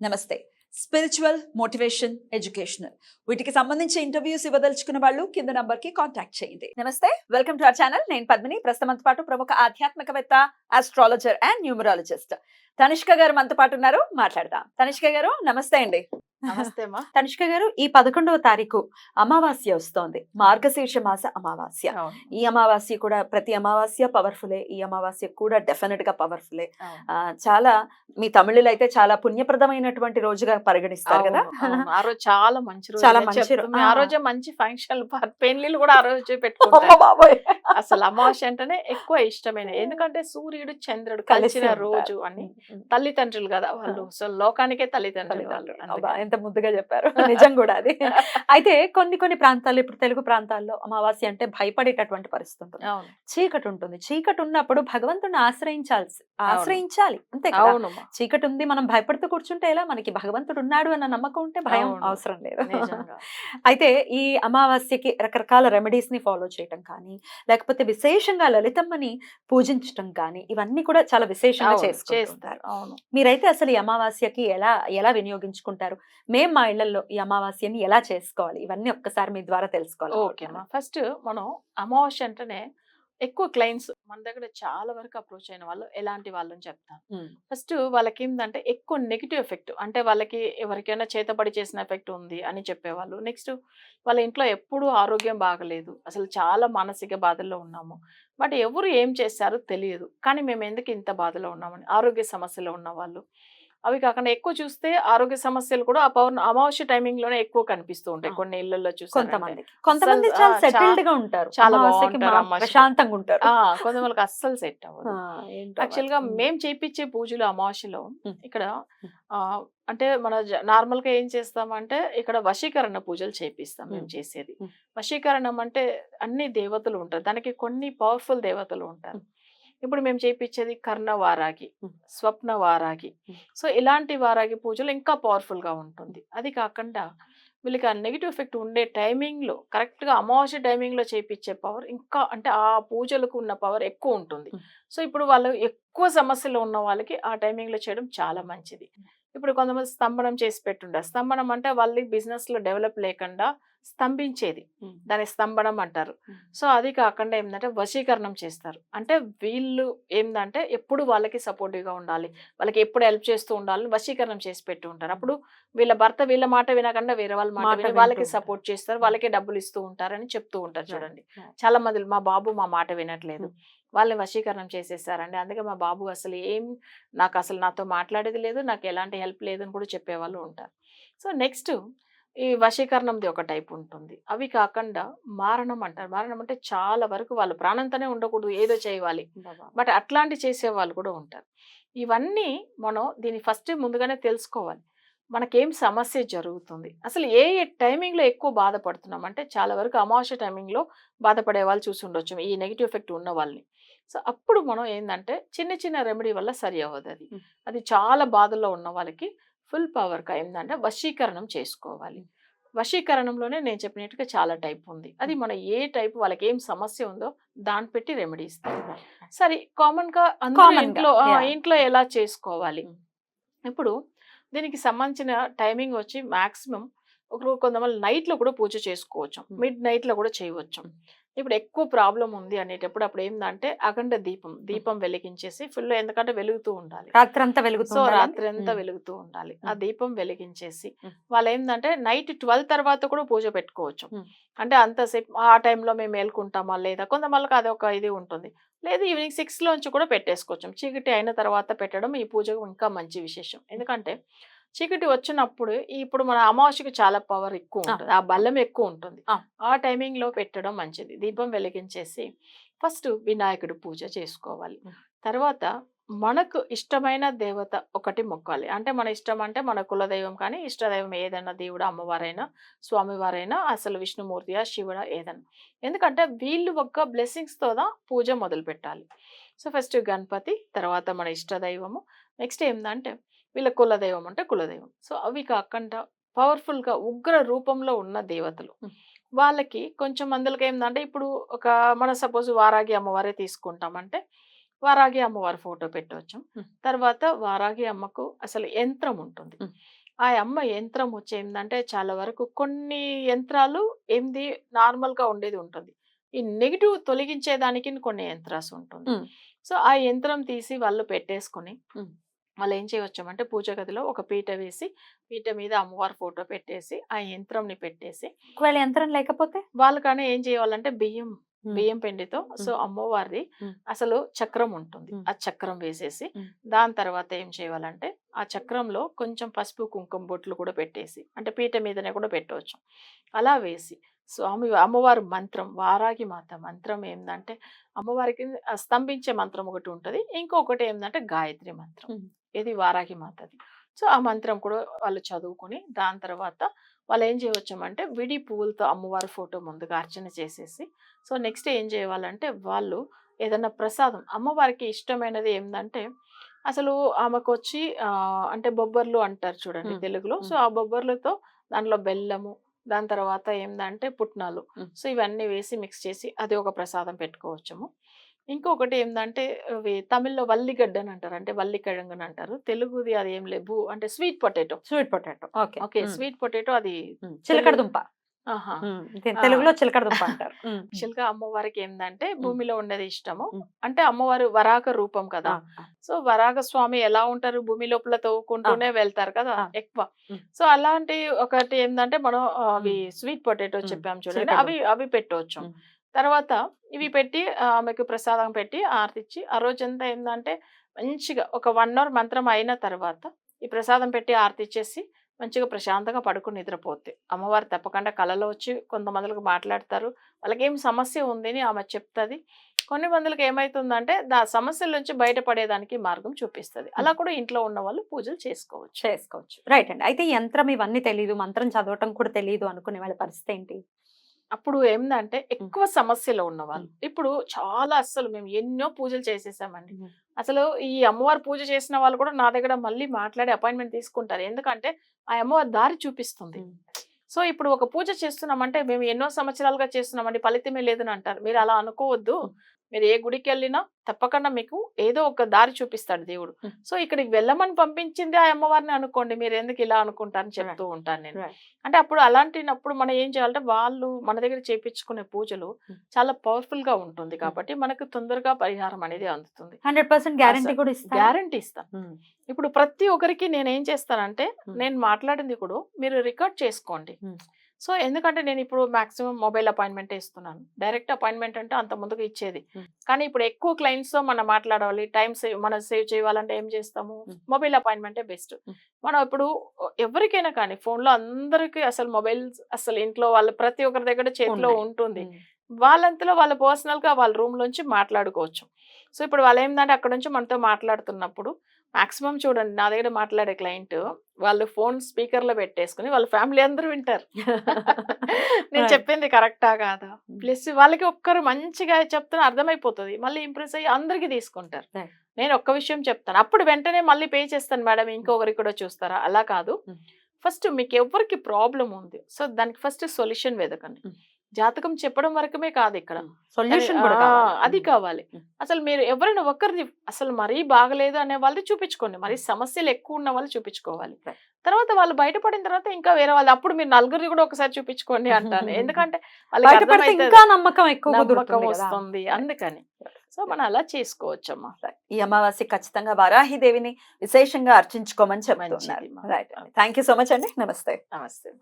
నమస్తే. Spiritual, motivation, educational వీటికి సంబంధించి ఇంటర్వ్యూస్ ఇవ్వదలుచుకున్న వాళ్ళు కింద నంబర్ కి కాంటాక్ట్ చేయండి. నమస్తే, వెల్కమ్ టు అవర్ ఛానల్. నేను పద్మిని. ప్రస్తుతం పాటు ప్రముఖ ఆధ్యాత్మికవేత్త, ఆస్ట్రాలజర్ అండ్ న్యూమరాలజిస్ట్ తనిష్క గారు మనతో పాటు ఉన్నారు. మాట్లాడదాం. తనిష్క గారు నమస్తే అండి. నమస్తే అమ్మా. తనిష్క గారు, ఈ 11వ తారీఖు అమావాస్య వస్తోంది. మార్గశీర్ష మాస అమావాస్య. ఈ అమావాస్య కూడా ప్రతి అమావాస్య పవర్ఫులే, ఈ అమావాస్య కూడా డెఫినెట్ గా పవర్ఫులే. చాలా మీ తమిళులు అయితే చాలా పుణ్యప్రదమైనటువంటి రోజుగా పరిగణిస్తారు కదా. ఆ రోజు చాలా మంచి రోజు, చాలా మంచి ఆ రోజే మంచి ఫంక్షన్ పెళ్లిళ్ళు కూడా ఆ రోజే పెట్టుకుంటారు. అసలు అమావాస్య అంటేనే ఎక్కువ ఇష్టమైన, ఎందుకంటే సూర్యుడు చంద్రుడు కలిసిన రోజు అని. తల్లిదండ్రులు కదా వాళ్ళు, సో లోకానికే తల్లిదండ్రులు వాళ్ళు. ఎంత ముద్దుగా చెప్పారు. నిజం కూడా అది. అయితే కొన్ని ప్రాంతాల్లో, ఇప్పుడు తెలుగు ప్రాంతాల్లో అమావాస్య అంటే భయపడేటటువంటి పరిస్థితి ఉంటుంది. చీకటి ఉంటుంది. చీకటి ఉన్నప్పుడు భగవంతుని ఆశ్రయించాలి అంతే కదా. చీకటి ఉంది, మనం భయపడుతూ కూర్చుంటే ఎలా? మనకి భగవంతుడు ఉన్నాడు అన్న నమ్మకం ఉంటే భయం అవసరం లేదు. అయితే ఈ అమావాస్యకి రకరకాల రెమెడీస్ ని ఫాలో చేయటం కానీ, లేకపోతే విశేషంగా లలితమ్మని పూజించటం కానీ, ఇవన్నీ కూడా చాలా విశేషంగా చేసుకుంటారు. మీరైతే అసలు ఈ అమావాస్యకి ఎలా వినియోగించుకుంటారు? మేము మా ఇళ్లలో ఈ అమావాస్యని ఎలా చేసుకోవాలి? ఇవన్నీ ఒక్కసారి మీ ద్వారా తెలుసుకోవాలి. ఓకేమ్మా. ఫస్ట్ మనం అమావాస్య అంటేనే ఎక్కువ క్లయింట్స్ మన దగ్గర చాలా వరకు అప్రోచ్ అయిన వాళ్ళు ఎలాంటి వాళ్ళని చెప్తాను. ఫస్ట్ వాళ్ళకి ఏంటంటే ఎక్కువ నెగిటివ్ ఎఫెక్ట్, అంటే వాళ్ళకి ఎవరికైనా చేతబడి చేసిన ఎఫెక్ట్ ఉంది అని చెప్పేవాళ్ళు. నెక్స్ట్ వాళ్ళ ఇంట్లో ఎప్పుడూ ఆరోగ్యం బాగలేదు, అసలు చాలా మానసిక బాధల్లో ఉన్నాము, బట్ ఎవరు ఏం చేస్తారో తెలియదు, కానీ మేము ఎందుకు ఇంత బాధలో ఉన్నామని ఆరోగ్య సమస్యలో ఉన్న వాళ్ళు. అవి కాకుండా ఎక్కువ చూస్తే ఆరోగ్య సమస్యలు కూడా అమావాస్య టైమింగ్ లోనే ఎక్కువ కనిపిస్తూ ఉంటాయి కొన్ని ఇళ్లలో. చూసి కొంతమంది చాలా ప్రశాంతంగా ఉంటారు, కొంతమందికి అస్సలు సెట్ అవ్వదు. యాక్చువల్ గా మేము చేయించే పూజలు అమావాస్యలో ఇక్కడ అంటే మన నార్మల్ గా ఏం చేస్తామంటే ఇక్కడ వశీకరణ పూజలు చేపిస్తాం మేము చేసేది. వశీకరణం అంటే అన్ని దేవతలు ఉంటారు, దానికి కొన్ని పవర్ఫుల్ దేవతలు ఉంటారు. ఇప్పుడు మేము చేయించేది కర్ణ వారాగి, స్వప్న వారాగి. సో ఇలాంటి వారాగి పూజలు ఇంకా పవర్ఫుల్ గా ఉంటుంది. అది కాకుండా వీళ్ళకి ఆ నెగిటివ్ ఎఫెక్ట్ ఉండే టైమింగ్ లో కరెక్ట్ గా అమావాస్య టైమింగ్ లో చేయించే పవర్ ఇంకా, అంటే ఆ పూజలకు ఉన్న పవర్ ఎక్కువ ఉంటుంది. సో ఇప్పుడు వాళ్ళు ఎక్కువ సమస్యలు ఉన్న వాళ్ళకి ఆ టైమింగ్ లో చేయడం చాలా మంచిది. ఇప్పుడు కొంతమంది స్తంభనం చేసి పెట్టుంటారు. స్తంభనం అంటే వాళ్ళ బిజినెస్ లో డెవలప్ లేకుండా స్తంభించేది, దాని స్తంభనం అంటారు. సో అది కాకుండా ఏంటంటే వశీకరణం చేస్తారు. అంటే వీళ్ళు ఏంటంటే ఎప్పుడు వాళ్ళకి సపోర్టివ్గా ఉండాలి, వాళ్ళకి ఎప్పుడు హెల్ప్ చేస్తూ ఉండాలని వశీకరణం చేసి పెట్టి ఉంటారు. అప్పుడు వీళ్ళ భర్త వీళ్ళ మాట వినకుండా వేరే వాళ్ళ మాట విని వాళ్ళకి సపోర్ట్ చేస్తారు, వాళ్ళకే డబ్బులు ఇస్తూ ఉంటారని చెప్తూ ఉంటారు. చూడండి, చాలా మంది మా బాబు మా మాట వినట్లేదు, వాళ్ళని వశీకరణం చేసేసారండి, అందుకే మా బాబు అసలు నాకు అసలు నాతో మాట్లాడేది లేదు, నాకు ఎలాంటి హెల్ప్ లేదని కూడా చెప్పేవాళ్ళు ఉంటారు. సో నెక్స్ట్ ఈ వశీకరణంది ఒక టైప్ ఉంటుంది. అవి కాకుండా మారణం అంటారు. మారణం అంటే చాలా వరకు వాళ్ళు ప్రాణంతోనే ఉండకూడదు, ఏదో చేయాలి, బట్ అట్లాంటి చేసే వాళ్ళు కూడా ఉంటారు. ఇవన్నీ మనం దీన్ని ఫస్ట్ ముందుగానే తెలుసుకోవాలి, మనకేం సమస్య జరుగుతుంది, అసలు ఏ టైమింగ్లో ఎక్కువ బాధపడుతున్నాం. అంటే చాలా వరకు అమావాస్య టైమింగ్లో బాధపడే వాళ్ళు చూసి ఉండొచ్చు ఈ నెగిటివ్ ఎఫెక్ట్ ఉన్న వాళ్ళని. సో అప్పుడు మనం ఏంటంటే చిన్న చిన్న రెమెడీ వల్ల సరి అవ్వదు. అది చాలా బాధల్లో ఉన్న వాళ్ళకి ఫుల్ పవర్గా ఏంటంటే వశీకరణం చేసుకోవాలి. వశీకరణంలోనే నేను చెప్పినట్టుగా చాలా టైప్ ఉంది. అది మన ఏ టైప్ వాళ్ళకి ఏం సమస్య ఉందో దాన్ని పెట్టి రెమెడీ ఇస్తాం. సరే, కామన్గా అందరూ ఇంట్లో ఎలా చేసుకోవాలి? ఇప్పుడు దీనికి సంబంధించిన టైమింగ్ వచ్చి మ్యాక్సిమం కొంతమంది నైట్లో కూడా పూజ చేసుకోవచ్చు, మిడ్ నైట్లో కూడా చేయవచ్చు. ఇప్పుడు ఎక్కువ ప్రాబ్లం ఉంది అనేటప్పుడు అప్పుడు ఏంటంటే అఖండ దీపం వెలిగించేసి ఫుల్, ఎందుకంటే వెలుగుతూ ఉండాలి, రాత్రి అంతా వెలుగుతూ ఉండాలి. ఆ దీపం వెలిగించేసి వాళ్ళు ఏంటంటే నైట్ 12 తర్వాత కూడా పూజ పెట్టుకోవచ్చు. అంటే అంతసేపు ఆ టైంలో మేము మేల్కుంటామా లేదా, కొంతమందికి అది ఒక ఇది ఉంటుంది. లేదు ఈవినింగ్ 6 లోంచి కూడా పెట్టేసుకోవచ్చు. చీకటి అయిన తర్వాత పెట్టడం ఈ పూజకు ఇంకా మంచి విశేషం. ఎందుకంటే చీకటి వచ్చినప్పుడు ఇప్పుడు మన అమావాస్యకి చాలా పవర్ ఎక్కువ ఉంటుంది, ఆ బలం ఎక్కువ ఉంటుంది. ఆ టైమింగ్ లో పెట్టడం మంచిది. దీపం వెలిగించేసి ఫస్ట్ వినాయకుడి పూజ చేసుకోవాలి. తర్వాత మనకు ఇష్టమైన దేవత ఒకటి మొక్కాలి. అంటే మన ఇష్టం అంటే మన కులదైవం కానీ ఇష్టదైవం ఏదైనా, దేవుడు, అమ్మవారైనా, స్వామివారైనా, అసలు విష్ణుమూర్తియా, శివుడా, ఏదైనా. ఎందుకంటే వీళ్ళు ఒక్క బ్లెస్సింగ్స్తో పూజ మొదలు పెట్టాలి. సో ఫస్ట్ గణపతి, తర్వాత మన ఇష్టదైవము, నెక్స్ట్ ఏంటంటే వీళ్ళ కులదైవం అంటే కులదైవం. సో అవి కాకుండా పవర్ఫుల్గా ఉగ్ర రూపంలో ఉన్న దేవతలు వాళ్ళకి కొంచెం మందులకి ఏంటంటే ఇప్పుడు మన సపోజ్ వారాగి అమ్మవారే తీసుకుంటామంటే వారాగి అమ్మవారి ఫోటో పెట్టవచ్చు. ఉమ్. తర్వాత వారాగి అమ్మకు అసలు యంత్రం ఉంటుంది. ఉమ్. ఆ అమ్మ యంత్రం వచ్చి ఏందంటే చాలా వరకు కొన్ని యంత్రాలు ఏంది నార్మల్ గా ఉండేది ఉంటుంది. ఈ నెగిటివ్ తొలగించేదానికి కొన్ని యంత్రాలు ఉంటుంది. ఉమ్. సో ఆ యంత్రం తీసి వాళ్ళు పెట్టేసుకుని ఉమ్. వాళ్ళు ఏం చేయవచ్చామంటే పూజ గదిలో ఒక పీట వేసి పీట మీద అమ్మవారి ఫోటో పెట్టేసి ఆ యంత్రంని పెట్టేసి ఒకవేళ యంత్రం లేకపోతే వాళ్ళకనే ఏం చేయాలంటే బియ్యం ఉమ్. బియ్యం పిండితో సో అమ్మవారిది ఉమ్. అసలు చక్రం ఉంటుంది. ఉమ్. ఆ చక్రం వేసేసి ఉమ్. దాని తర్వాత ఏం చేయాలంటే ఆ చక్రంలో కొంచెం పసుపు కుంకుమ బొట్లు కూడా పెట్టేసి అంటే పీట మీదనే కూడా పెట్టవచ్చు. అలా వేసి స్వామి అమ్మవారి మంత్రం వారాగి మాత మంత్రం ఏంటంటే అమ్మవారికి స్తంభించే మంత్రం ఒకటి ఉంటుంది. ఇంకొకటి ఏంటంటే గాయత్రి మంత్రం. ఉమ్. ఇది వారాగి మాతది. సో ఆ మంత్రం కూడా వాళ్ళు చదువుకుని దాని తర్వాత వాళ్ళు ఏం చేయవచ్చామంటే విడి పువ్వులతో అమ్మవారి ఫోటో ముందుగా అర్చన చేసేసి సో నెక్స్ట్ ఏం చేయాలంటే వాళ్ళు ఏదన్నా ప్రసాదం అమ్మవారికి ఇష్టమైనది ఏంటంటే అసలు ఆమెకు వచ్చి అంటే బొబ్బర్లు అంటారు చూడండి ఉమ్. తెలుగులో. ఉమ్. సో ఆ బొబ్బర్లతో దాంట్లో బెల్లము దాని తర్వాత ఏందంటే పుట్నాలు ఉమ్. సో ఇవన్నీ వేసి మిక్స్ చేసి అది ఒక ప్రసాదం పెట్టుకోవచ్చము. ఇంకొకటి ఏంటంటే తమిళ్లో వల్లిగడ్డ అని అంటారు అంటే వల్లికిഴങ്ങు అని అంటారు. తెలుగుది అది ఏం లేవు అంటే sweet potato. Sweet potato. Okay. Okay sweet potato అది చిలకడ దుంప. ఆహా తెలుగులో చిలకడ దుంప అంటారు. యాక్చువల్ గా అమ్మవారికి ఏంటంటే భూమిలో ఉండేది ఇష్టము. ఉమ్. అంటే అమ్మవారు వరాక రూపం కదా. ఆ. సో వరాగ స్వామి ఎలా ఉంటారు భూమి లోపల తవ్వుకుంటూనే వెళ్తారు కదా ఆ. ఎక్కువ. ఉమ్. సో అలాంటి ఒకటి ఏంటంటే మనం అవి స్వీట్ పొటాటో ఉమ్. చెప్పాము చూడండి చిలకడ అవి అవి పెట్టవచ్చు. ఉమ్. తర్వాత ఇవి పెట్టి ఆమెకు ప్రసాదం పెట్టి ఆర్తిచ్చి ఆ రోజంతా ఏంటంటే మంచిగా ఒక 1 అవర్ మంత్రం అయిన తర్వాత ఈ ప్రసాదం పెట్టి ఆర్తిచ్చేసి మంచిగా ప్రశాంతంగా పడుకుని నిద్రపోతే అమ్మవారు తప్పకుండా కలలో వచ్చి కొంతమందికి మాట్లాడతారు. వాళ్ళకి ఏం సమస్య ఉంది అని ఆమె చెప్తుంది. కొన్ని మందికి ఏమైతుందంటే సమస్యల నుంచి బయటపడేదానికి మార్గం చూపిస్తుంది. అలా కూడా ఇంట్లో ఉన్న వాళ్ళు పూజలు చేసుకోవచ్చు. రైట్ అండి. అయితే యంత్రం ఇవన్నీ తెలియదు, మంత్రం చదవటం కూడా తెలియదు అనుకునే వాళ్ళ పరిస్థితి ఏంటి? అప్పుడు ఏందంటే ఎక్కువ సమస్యలో ఉన్నవాళ్ళు ఇప్పుడు చాలా అస్సలు మేము ఎన్నో పూజలు చేసేసామండి. అసలు ఈ అమ్మవారి పూజ చేసిన వాళ్ళు కూడా నా దగ్గర మళ్ళీ మాట్లాడి అపాయింట్మెంట్ తీసుకుంటారు. ఎందుకంటే ఆ అమ్మవారి దారి చూపిస్తుంది. సో ఇప్పుడు ఒక పూజ చేస్తున్నామంటే మేము ఎన్నో సంవత్సరాలుగా చేస్తున్నామండి ఫలితమే లేదని అంటారు. మీరు అలా అనుకోవద్దు. మీరు ఏ గుడికి వెళ్ళినా తప్పకుండా మీకు ఏదో ఒక దారి చూపిస్తాడు దేవుడు. సో ఇక్కడికి వెళ్ళమని పంపించింది ఆ అమ్మవారిని అనుకోండి, మీరు ఎందుకు ఇలా అనుకుంటారని చెప్తూ ఉంటాను నేను. అంటే అప్పుడు అలాంటినప్పుడు మనం ఏం చేయాలంటే వాళ్ళు మన దగ్గర చేపించుకునే పూజలు చాలా పవర్ఫుల్ గా ఉంటుంది కాబట్టి మనకు తొందరగా పరిహారం అనేది అందుతుంది. 100% గ్యారంటీ ఇస్తాను. ఇప్పుడు ప్రతి ఒక్కరికి నేను ఏం చేస్తానంటే నేను మాట్లాడింది కూడా మీరు రికార్డ్ చేసుకోండి. సో ఎందుకంటే నేను ఇప్పుడు మాక్సిమం మొబైల్ అపాయింట్మెంట్ ఇస్తున్నాను. డైరెక్ట్ అపాయింట్మెంట్ అంటే అంత ముందుకు ఇచ్చేది. కానీ ఇప్పుడు ఎక్కువ క్లయింట్స్ తో మనం మాట్లాడాలి, టైం మనం సేవ్ చేయాలంటే ఏం చేస్తాము, మొబైల్ అపాయింట్మెంటే బెస్ట్. మనం ఇప్పుడు ఎవరికైనా కానీ ఫోన్ లో అందరికి అసలు మొబైల్ అసలు ఇంట్లో వాళ్ళ ప్రతి ఒక్కరి దగ్గర చేతిలో ఉంటుంది. వాళ్ళంతలో వాళ్ళ పర్సనల్ గా వాళ్ళ రూమ్ లోంచి మాట్లాడుకోవచ్చు. సో ఇప్పుడు వాళ్ళు ఏంటంటే అక్కడ నుంచి మనతో మాట్లాడుతున్నప్పుడు మాక్సిమం చూడండి నా దగ్గర మాట్లాడే క్లయింట్ వాళ్ళు ఫోన్ స్పీకర్ లో పెట్టేసుకుని వాళ్ళ ఫ్యామిలీ అందరూ వింటారు నేను చెప్పింది కరెక్టా కాదా. ప్లస్ వాళ్ళకి ఒక్కరు మంచిగా చెప్తున్నా అర్థమైపోతుంది, మళ్ళీ ఇంప్రెస్ అయ్యి అందరికి తీసుకుంటారు. నేను ఒక్క విషయం చెప్తాను అప్పుడు వెంటనే మళ్ళీ పే చేస్తాను మేడం ఇంకొకరికి కూడా చూస్తారా, అలా కాదు. ఫస్ట్ మీకు ఎవరికి ప్రాబ్లం ఉంది సో దానికి ఫస్ట్ సొల్యూషన్ వెతకండి. జాతకం చెప్పడం వరకమే కాదు ఇక్కడ సొల్యూషన్ అది కావాలి. అసలు మీరు ఎవరైనా ఒక్కరిది అసలు మరీ బాగలేదు అనే వాళ్ళది చూపించుకోండి, మరి సమస్యలు ఎక్కువ ఉన్న వాళ్ళు చూపించుకోవాలి. తర్వాత వాళ్ళు బయటపడిన తర్వాత ఇంకా వేరే వాళ్ళు అప్పుడు మీరు నలుగురిని కూడా ఒకసారి చూపించుకోండి అంటాను. ఎందుకంటే వాళ్ళకి నమ్మకం వస్తుంది అందుకని. సో మనం అలా చేసుకోవచ్చమ్మా. ఈ అమావాస్య ఖచ్చితంగా వారాహి దేవిని విశేషంగా అర్చించుకోమని చెప్తున్నారు. Right, thank you so much అండి. నమస్తే. నమస్తే.